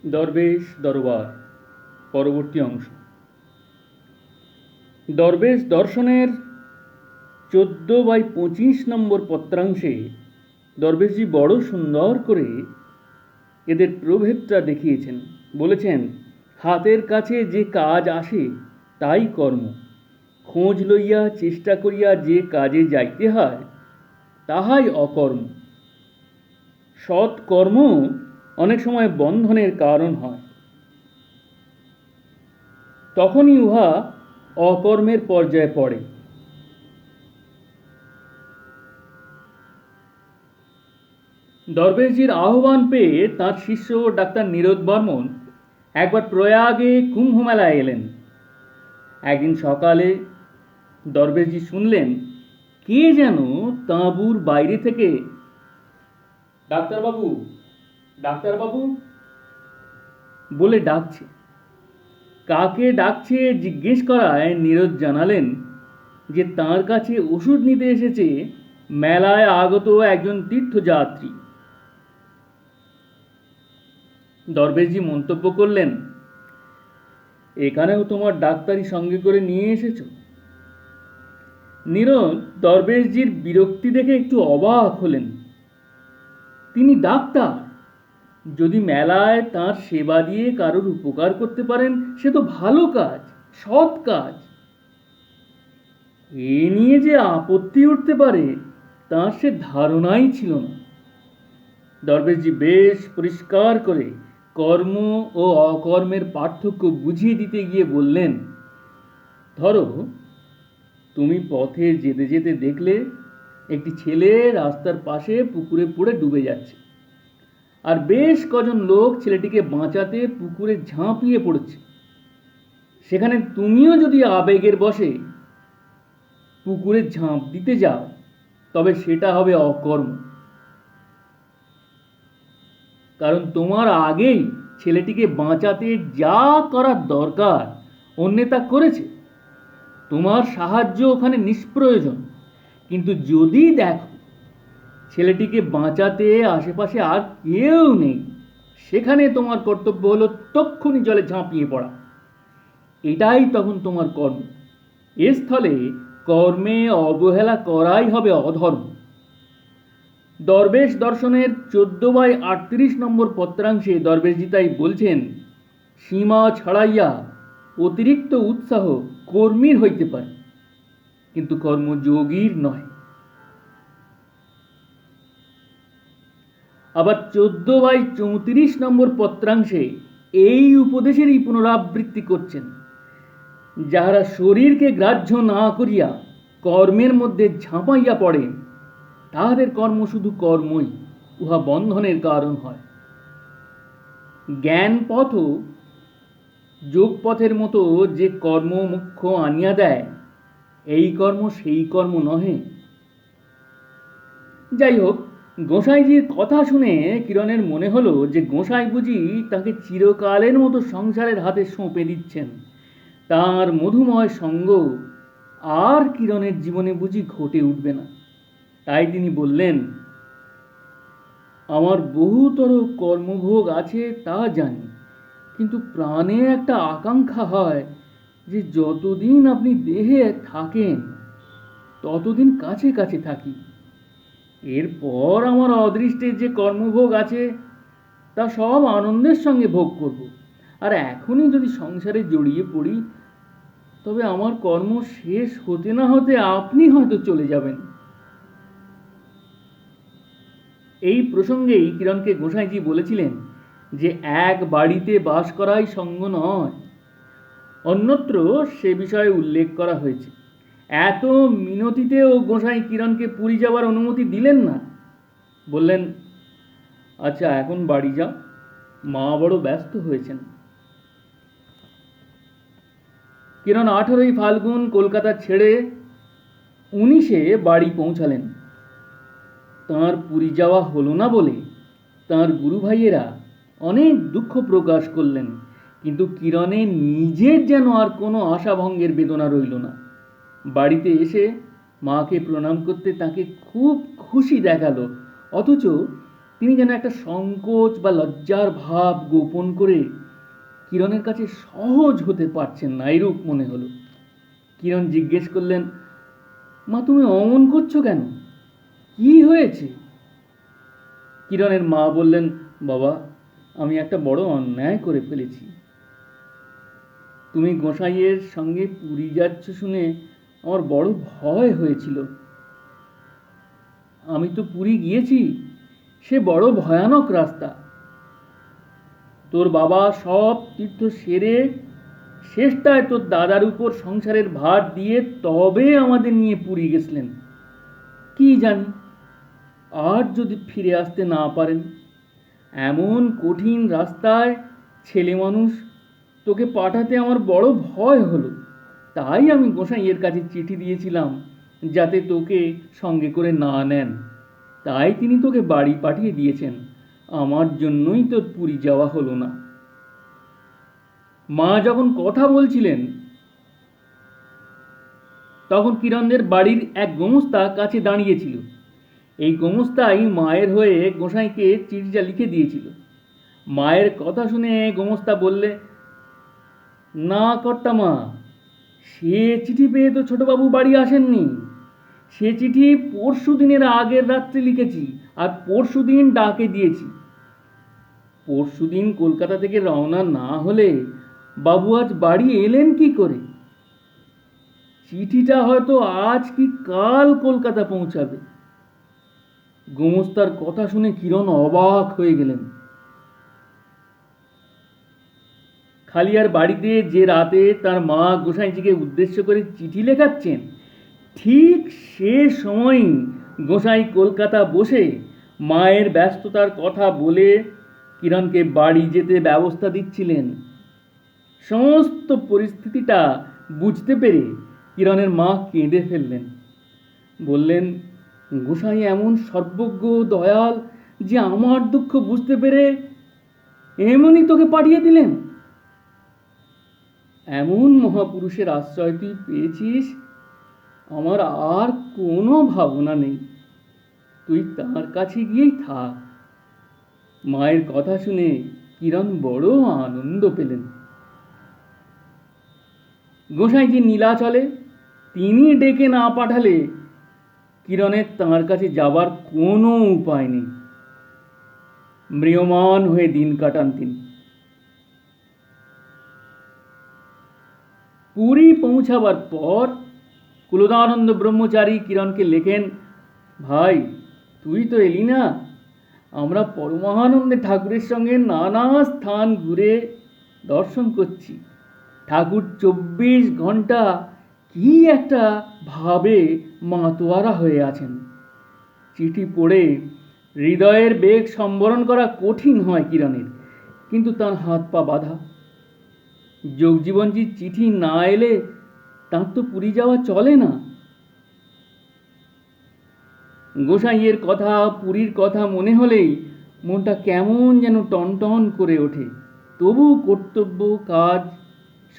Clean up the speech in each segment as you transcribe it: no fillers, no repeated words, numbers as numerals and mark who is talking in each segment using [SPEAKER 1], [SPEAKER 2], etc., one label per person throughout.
[SPEAKER 1] দরবেশ দরবার পরবর্তী অংশ। দরবেশ দর্শনের 14/25 নম্বর পত্রাংশে দরবেশজি বড় সুন্দর করে এদের প্রভেদটা দেখিয়েছেন। বলেছেন, হাতের কাছে যে কাজ আসে তাই কর্ম, খোঁজ লইয়া চেষ্টা করিয়া যে কাজে যাইতে হয় তাহাই অকর্ম। সৎকর্ম অনেক সময় বন্ধনের কারণ হয়, তখনই উহা অকর্মের পর্যায়ে পড়ে। দরবেশজির আহ্বান পেয়ে তাঁর শিষ্য ডাক্তার নীরদ বর্মন একবার প্রয়াগে কুম্ভ মেলায় এলেন। একদিন সকালে দরবেশজি শুনলেন কে যেন তাঁবুর বাইরে থেকে ডাক্তারবাবু, ডাক্তারবাবু বলে ডাকছে। কাকে ডাকছে জিজ্ঞেস করায় নীরদ জানালেন যে তাঁর কাছে ওষুধ নিতে এসেছে মেলায় আগত একজন তীর্থযাত্রী। দরবেশজি মন্তব্য করলেন, এখানেও তোমার ডাক্তারি সঙ্গে করে নিয়ে এসেছো? নীরদ দরবেশজির বিরক্তি দেখে একটু অবাক হলেন। তিনি ডাক্তার, যদি মেলায় তাঁর সেবা দিয়ে কারোর উপকার করতে পারেন সে তো ভালো কাজ, সৎ কাজ। এ নিয়ে যে আপত্তি উঠতে পারে তাঁর সে ধারণাই ছিল না। দরবেশজি বেশ পরিষ্কার করে কর্ম ও অকর্মের পার্থক্য বুঝিয়ে দিতে গিয়ে বললেন, ধরো তুমি পথে যেতে যেতে দেখলে একটি ছেলে রাস্তার পাশে পুকুরে পড়ে ডুবে যাচ্ছে, আর বেশ কজন লোক ছেলেটিকে বাঁচাতে পুকুরে ঝাঁপিয়ে পড়েছে। সেখানে তুমিও যদি আবেগের বশে পুকুরে ঝাঁপ দিতে যাও তবে সেটা হবে অকর্ম, কারণ তোমার আগেই ছেলেটিকে বাঁচাতে যা করার দরকার অন্যে তা করেছে। তোমার সাহায্য ওখানে নিষ্প্রয়োজন। কিন্তু যদি দেখো ছেলেটিকে বাঁচাতে আশেপাশে আর কেউ নেই, সেখানে তোমার কর্তব্য হলো তক্ষুনি জলে ঝাঁপিয়ে পড়া। এটাই তখন তোমার কর্ম। এ স্থলে কর্মে অবহেলা করাই হবে অধর্ম। দরবেশ দর্শনের 14/38 নম্বর পত্রাংশে দরবেশজি তাই বলছেন, সীমা ছাড়াইয়া অতিরিক্ত উৎসাহ কর্মীর হইতে পারে, কিন্তু কর্মযোগীর নয়। আবার 14/34 নম্বর পত্রাংশে এই উপদেশেরই পুনরাবৃত্তি করছেন, যাহারা শরীরকে গ্রাহ্য না করিয়া কর্মের মধ্যে ঝাঁপাইয়া পড়ে তাহাদের কর্ম শুধু কর্মই, উহা বন্ধনের কারণ হয়। জ্ঞান পথ যোগ পথের মতো যে কর্ম মুখ্য আনিয়া দেয়, এই কর্ম সেই কর্ম নহে। যাই হোক, গোসাইজির কথা শুনে কিরণের মনে হলো যে গোসাই বুঝি তাকে চিরকালের মতো সংসারের হাতে সঁপে দিচ্ছেন। তার মধুময় সঙ্গ আর কিরণের জীবনে বুঝি ঘটে উঠবে না। তাই তিনি বললেন, আমার বহুতর কর্মভোগ আছে তা জানি, কিন্তু প্রাণে একটা আকাঙ্ক্ষা হয় যে যতদিন আপনি দেহে থাকেন ততদিন কাছে কাছে থাকি। এরপর আমার অদৃষ্টে যে কর্মভোগ আছে তা সব আনন্দের সঙ্গে ভোগ করব। আর এখনই যদি সংসারে জড়িয়ে পড়ি তবে আমার কর্ম শেষ হতে না হতে আপনি হয়তো চলে যাবেন। এই প্রসঙ্গেই কিরণকে গোসাইজি বলেছিলেন যে এক বাড়িতে বাস করাই সঙ্গ নয়। অন্যত্র সে বিষয়ে উল্লেখ করা হয়েছে। এত মিনতিতেও গোসাই কিরণকে পুরী যাবার অনুমতি দিলেন না। বললেন, আচ্ছা এখন বাড়ি যাও, মা বড় ব্যস্ত হয়েছেন। কিরণ 18ই ফাল্গুন কলকাতা ছেড়ে 19-এ বাড়ি পৌঁছালেন। তাঁর পুরী যাওয়া হলো না বলে তাঁর গুরু ভাইয়েরা অনেক দুঃখ প্রকাশ করলেন, কিন্তু কিরণের নিজের যেন আর কোনো আশাভঙ্গের বেদনা রইল না। বাড়িতে এসে মাকে প্রণাম করতে তাকে খুব খুশি দেখালো, অথচ তিনি যেন একটা সংকোচ বা লজ্জার ভাব গোপন করে কিরণের কাছে সহজ হতে পারছেন না, এরূপ মনে হলো। কিরণ জিজ্ঞেস করলেন, মা তুমি অমন করছো কেন, কি হয়েছে? কিরণের মা বললেন, বাবা আমি একটা বড় অন্যায় করে ফেলেছি। তুমি গোসাইয়ের সঙ্গে পুরী যাচ্ছ শুনে আমার বড় ভয় হয়েছিল। আমি তো পুরী গিয়েছি, সে বড় ভয়ানক রাস্তা। তোর বাবা সব তীর্থ সেরে শেষটায় তোর দাদার উপর সংসারের ভার দিয়ে তবে আমাদের নিয়ে পুরী গেছিলেন। কি জানি আর যদি ফিরে আসতে না পারেন। এমন কঠিন রাস্তায় ছেলে মানুষ তোকে পাঠাতে আমার বড় ভয় হলো। তাই আমি গোসাইয়ের কাছে চিঠি দিয়েছিলাম যাতে তোকে সঙ্গে করে না নেন। তাই তিনি তোকে বাড়ি পাঠিয়ে দিয়েছেন। আমার জন্যই তোর পুরী যাওয়া হলো না। মা যখন কথা বলছিলেন তখন কিরণদের বাড়ির এক গোমস্তা কাছে দাঁড়িয়েছিল। এই গোমস্তাই মায়ের হয়ে গোসাইকে চিঠিটা লিখে দিয়েছিল। মায়ের কথা শুনে গোমস্তা বললে, না কর্তামা, সে চিঠি পেয়ে তো ছোটবাবু বাড়ি আসেননি। সে চিঠি পরশু দিনের আগের রাত্রে লিখেছি আর পরশু দিন ডাকে দিয়েছি। পরশু দিন কলকাতা থেকে রওনা না হলে বাবু আজ বাড়ি এলেন কি করে? চিঠিটা হয়তো আজ কি কাল কলকাতা পৌঁছাবে। গোমস্তার কথা শুনে কিরণ অবাক হয়ে গেলেন। খালিয়ার বাড়িতে যে রাতে তার মা গোসাইজিকে উদ্দেশ্য করে চিঠি লেখাচ্ছেন, ঠিক সে সময়ই গোসাই কলকাতা বসে মায়ের ব্যস্ততার কথা বলে কিরণকে বাড়ি যেতে ব্যবস্থা দিচ্ছিলেন। সমস্ত পরিস্থিতিটা বুঝতে পেরে কিরণের মা কেঁদে ফেললেন। বললেন, গোসাই এমন সর্বজ্ঞ দয়াল যে আমার দুঃখ বুঝতে পেরে এমনই তোকে পাঠিয়ে দিলেন। এমন মহাপুরুষের আশ্রয় তুই পেয়েছিস, আমার আর কোনো ভাবনা নেই। তুই তার কাছে গিয়েই থাক। মায়ের কথা শুনে কিরণ বড় আনন্দ পেলেন। গোসাইজি নীলাচলে, তিনি ডেকে না পাঠালে কিরণের তাঁর কাছে যাবার কোনো উপায় নেই। ম্রিয়মাণ হয়ে দিন কাটান তিনি। পুরী পৌঁছাবার পর কুলদানন্দ ব্রহ্মচারী কিরণকে লেখেন, ভাই তুই তো এলি না। আমরা পরমানন্দে ঠাকুরের সঙ্গে নানা স্থান ঘুরে দর্শন করছি। ঠাকুর 24 ঘন্টা কি একটা ভাবে মাতোয়ারা হয়ে আছেন। চিঠি পড়ে হৃদয়ের বেগ সম্বরণ করা কঠিন হয় কিরণের, কিন্তু তার হাত পা বাঁধা। যোগজীবনজির চিঠি না এলে তার তো পুরী যাওয়া চলে না। গোসাইয়ের কথা, পুরীর কথা মনে হলেই মনটা কেমন যেন টনটন করে ওঠে। তবু কর্তব্য, কাজ,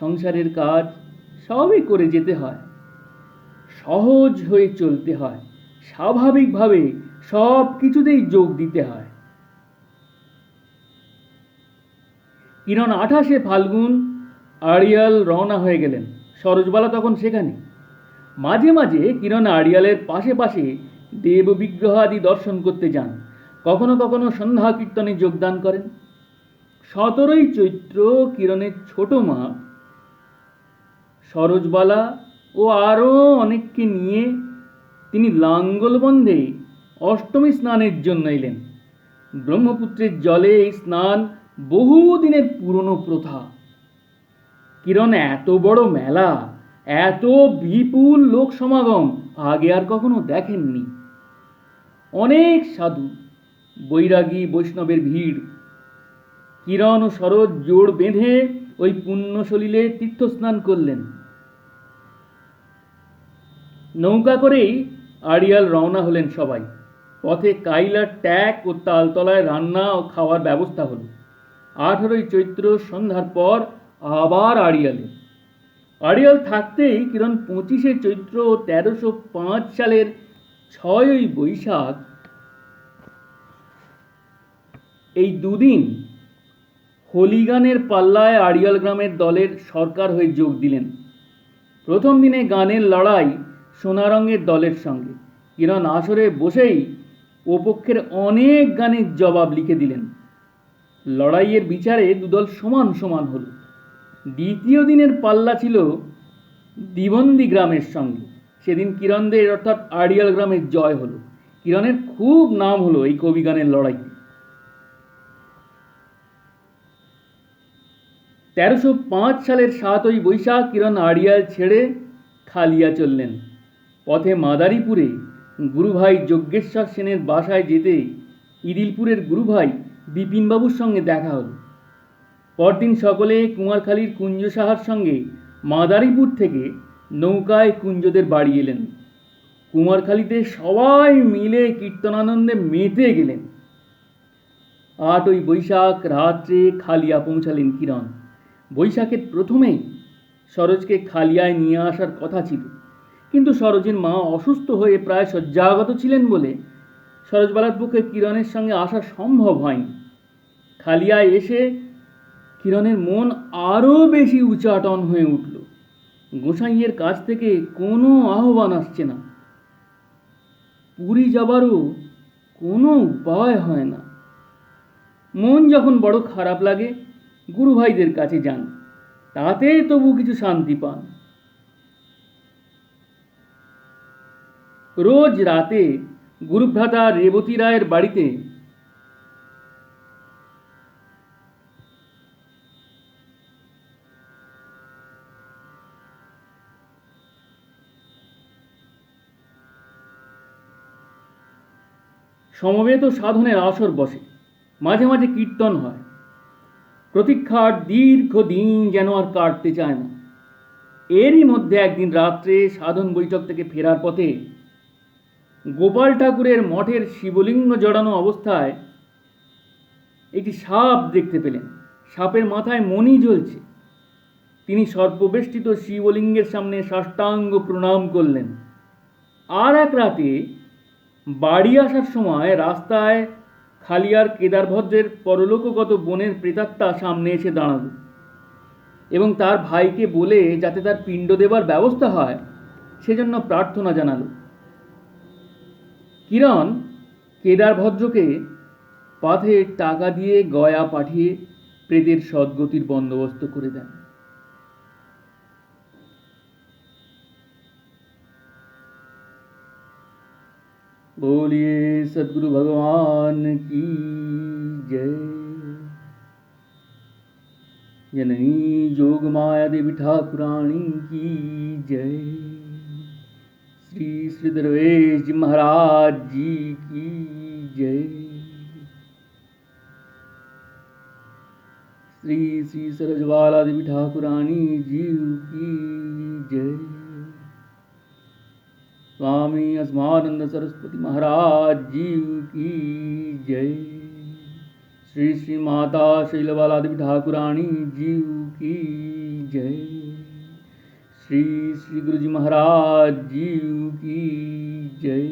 [SPEAKER 1] সংসারের কাজ সবই করে যেতে হয়। সহজ হয়ে চলতে হয়, স্বাভাবিকভাবে সব কিছুতেই যোগ দিতে হয়। কিরণ 28শে ফাল্গুন আড়িয়াল রওনা হয়ে গেলেন। সরোজবালা তখন সেখানে। মাঝে মাঝে কিরণ আড়িয়ালের পাশে পাশে দেব বিগ্রহ আদি দর্শন করতে যান। কখনো কখনো সন্ধ্যা কীর্তনে যোগদান করেন। 17ই চৈত্র কিরণের ছোট মা সরোজবালা ও আরও অনেককে নিয়ে তিনি লাঙ্গলবন্ধে অষ্টমী স্নানের জন্য এলেন। ব্রহ্মপুত্রের জলে এই স্নান বহুদিনের পুরনো প্রথা। কিরণ এত বড় মেলা, এত বিপুল লোক সমাগম আগে আর কখনো দেখেননি। অনেক সাধু, বৈরাগী, বৈষ্ণবের ভিড়। কিরণ ও সরোজ জোড় বেঁধে ওই পুণ্য সলিলে তীর্থস্নান করলেন। নৌকা করেই আড়িয়াল রওনা হলেন সবাই। পথে কাইলার ট্যাক ও তালতলায় রান্না ও খাওয়ার ব্যবস্থা হলো। 18ই চৈত্র সন্ধ্যার পর আবার আড়িয়ালে। আড়িয়াল থাকতেই কিরণ 25শে চৈত্র 1305 সালের 6ই বৈশাখ এই দুদিন হোলি গানের পাল্লায় আড়িয়াল গ্রামের দলের সরকার হয়ে যোগ দিলেন। প্রথম দিনে গানের লড়াই সোনারঙের দলের সঙ্গে। কিরণ আসরে বসেই ওপক্ষের অনেক গানের জবাব লিখে দিলেন। লড়াইয়ের বিচারে দুদল সমান সমান হল। দ্বিতীয় দিনের পাল্লা ছিল দিবন্দি গ্রামের সঙ্গে। সেদিন কিরণদের অর্থাৎ আড়িয়াল গ্রামের জয় হলো। কিরণের খুব নাম হলো এই কবি গানের লড়াইতে। 1305 সালের 7ই বৈশাখ কিরণ আড়িয়াল ছেড়ে খালিয়া চললেন। পথে মাদারীপুরে গুরুভাই যজ্ঞেশ্বর সেনের বাসায় যেতে ইদিলপুরের গুরুভাই বিপিনবাবুর সঙ্গে দেখা হল। পরদিন সকলে কুমারখালীর কুঞ্জ সাহার সঙ্গে মাদারীপুর থেকে নৌকায় কুঞ্জদের বাড়ি এলেন। কুমারখালীতে সবাই মিলে কীর্তনানন্দে মেতে গেলেন। 8ই বৈশাখ রাত্রে খালিয়া পৌঁছালেন কিরণ। বৈশাখের প্রথমেই সরোজকে খালিয়ায় নিয়ে আসার কথা ছিল, কিন্তু সরোজের মা অসুস্থ হয়ে প্রায় শয্যাগত ছিলেন বলে সরোজবালার পক্ষে কিরণের সঙ্গে আসা সম্ভব হয়নি। খালিয়ায় এসে কিরণের মন আরও বেশি উচাটন হয়ে উঠল। গোসাইয়ের কাছ থেকে কোনো আহ্বান আসছে না, পুরী যাবারও কোনো উপায় হয় না। মন যখন বড় খারাপ লাগে গুরুভাইদের কাছে যান, তাতে তবু কিছু শান্তি পান। রোজ রাতে গুরুভ্রাতা রেবতী রায়ের বাড়িতে সমবেত সাধনের আসর বসে। মাঝে মাঝে কীর্তন হয়। প্রতীক্ষার দীর্ঘ দিন যেন আর কাটতে চায় না। এরই মধ্যে একদিন রাত্রে সাধন বৈঠক থেকে ফেরার পথে গোপাল ঠাকুরের মঠের শিবলিঙ্গ জড়ানো অবস্থায় একটি সাপ দেখতে পেলেন। সাপের মাথায় মণি জ্বলছে। তিনি সর্পবেষ্টিত শিবলিঙ্গের সামনে সাষ্টাঙ্গ প্রণাম করলেন। আর এক রাতে বাড়ি আসার সময় রাস্তায় খালিয়ার কেদারভদ্রের পরলোকগত বোনের প্রেতাত্মা সামনে এসে দাঁড়াল এবং তার ভাইকে বলে যাতে তার পিণ্ড দেবার ব্যবস্থা হয় সেজন্য প্রার্থনা জানালো। কিরণ কেদারভদ্রকে পাথে টাকা দিয়ে গয়া পাঠিয়ে প্রেতের সদ্গতির বন্দোবস্ত করে দেন। बोलिए सदगुरु भगवान की जय। जननी जोग माया देवी ठाकुरानी की जय। श्री श्री दरवेश जी महाराज जी की जय। श्री श्री सरजवाला देवी ठाकुरानी जी की जय। स्वामी अस्मानंद सरस्वती महाराज जी की जय। श्री श्री माता शैलबाला देवी ठाकुरानी जी की जय। श्री श्री गुरु जी महाराज जी की जय।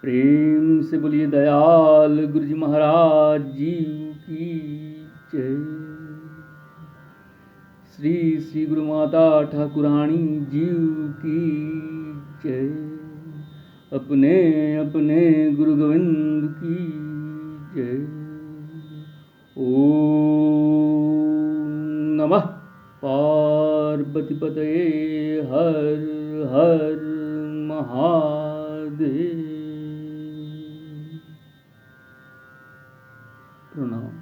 [SPEAKER 1] प्रेम से बोलिए दयाल गुरु जी महाराज जी की जय। श्री श्री गुरु माता ठाकुरानी जी की जय। अपने अपने गुरु गोविंद की जय। ओम नमः पार्वतीपतये हर हर महादेव। प्रणाम।